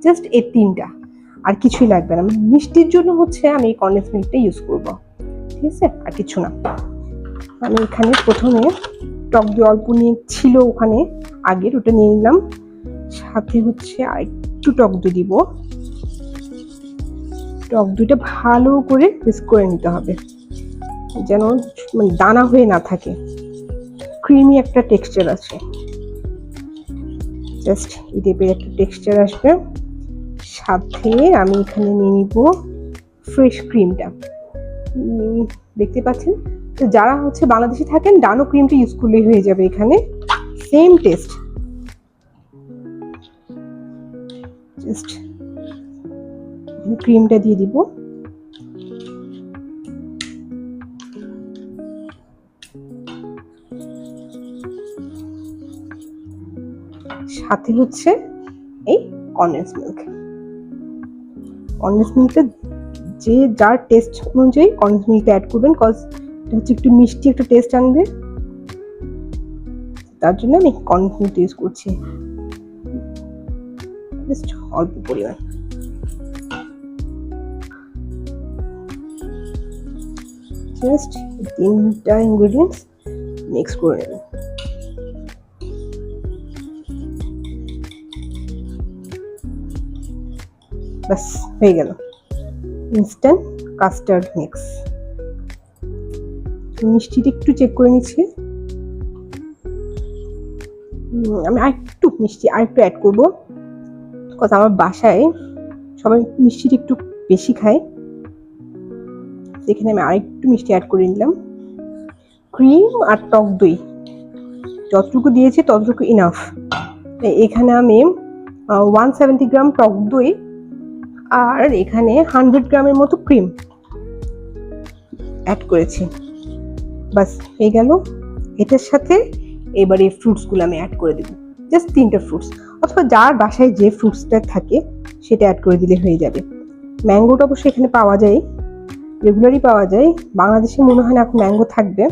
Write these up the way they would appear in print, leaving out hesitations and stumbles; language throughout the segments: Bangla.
জাস্ট এই তিনটা, আর কিছুই লাগবে না। মিষ্টির জন্য হচ্ছে আমি এই কনডেন্স মিল্কটা ইউজ করব, ঠিক আছে, আর কিছু না। আমি এখানে প্রথমে টক দই অল্প নিয়ে ছিল ওখানে আগের, ওটা নিয়ে নিলাম। সাথে হচ্ছে আর একটু টক দই দিব। টক দইটা ভালো করে মিক্স করে নিতে হবে, যেন মানে দানা হয়ে না থাকে, ক্রিমি একটা টেক্সচার আছে, জাস্ট এই টাইপের একটা টেক্সচার আসবে। সাথে আমি এখানে নিয়ে নিব ফ্রেশ ক্রিমটা, দেখতে পাচ্ছেন। তো যারা হচ্ছে বাংলাদেশে থাকেন ডানো ক্রিমটা ইউজ করলেই হয়ে যাবে, এখানে সেম টেস্ট। জাস্ট ক্রিমটা দিয়ে দিব। সাথে হচ্ছে এই কনডেন্স মিল্ক। কনডেন্স মিল্কটা যে যার টেস্ট অনুযায়ী কনডেন্স মিল্কটা অ্যাড করবেন, কজ এটা হচ্ছে একটু মিষ্টি একটা টেস্ট আনবে, তার জন্য আমি কনডেন্স মিল্ক ইউজ করছি, জাস্ট অল্প পরিমাণ। জাস্ট তিনটা ইনগ্রেডিয়েন্টস মিক্স করে নেবেন। ব্যাস হয়ে গেল ইনস্ট্যান্ট কাস্টার্ড মিক্স। মিষ্টিটা একটু চেক করে নিচ্ছি, আমি আরেকটু মিষ্টি আরেকটু অ্যাড করবো, বিকজ আমার বাসায় সবাই মিষ্টিটা একটু বেশি খায়, সেখানে আমি আরেকটু মিষ্টি অ্যাড করে নিলাম। ক্রিম আর টক দই যতটুকু দিয়েছি ততটুকু ইনাফ। এখানে আমি 170 গ্রাম টক দই আর এখানে 100 গ্রামের মতো ক্রিম অ্যাড করেছি, বাস হয়ে গেল। এটার সাথে এবারে ফ্রুটসগুলো আমি অ্যাড করে দেবো, জাস্ট 3টা ফ্রুটস, অথবা যার বাসায় যে ফ্রুটসটা থাকে সেটা অ্যাড করে দিলে হয়ে যাবে। ম্যাঙ্গোটা অবশ্যই এখানে পাওয়া যায়, রেগুলারই পাওয়া যায়, বাংলাদেশে মনে হয় না এখন ম্যাঙ্গো থাকবে।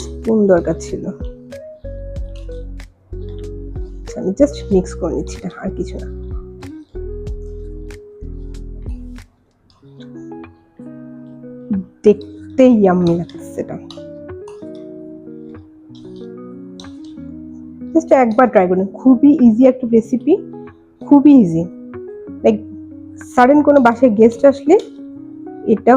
স্পুন দরকার ছিল, আমি জাস্ট মিক্স করে নিচ্ছি, আর কিছু না। দেখতে ইয়াম্মি লাগছে এটা, জাস্ট একবার ট্রাই করুন, খুবই ইজি একটা রেসিপি, খুবই ইজি। লাইক সাডেন কোনো বাসায় গেস্ট আসলে এটা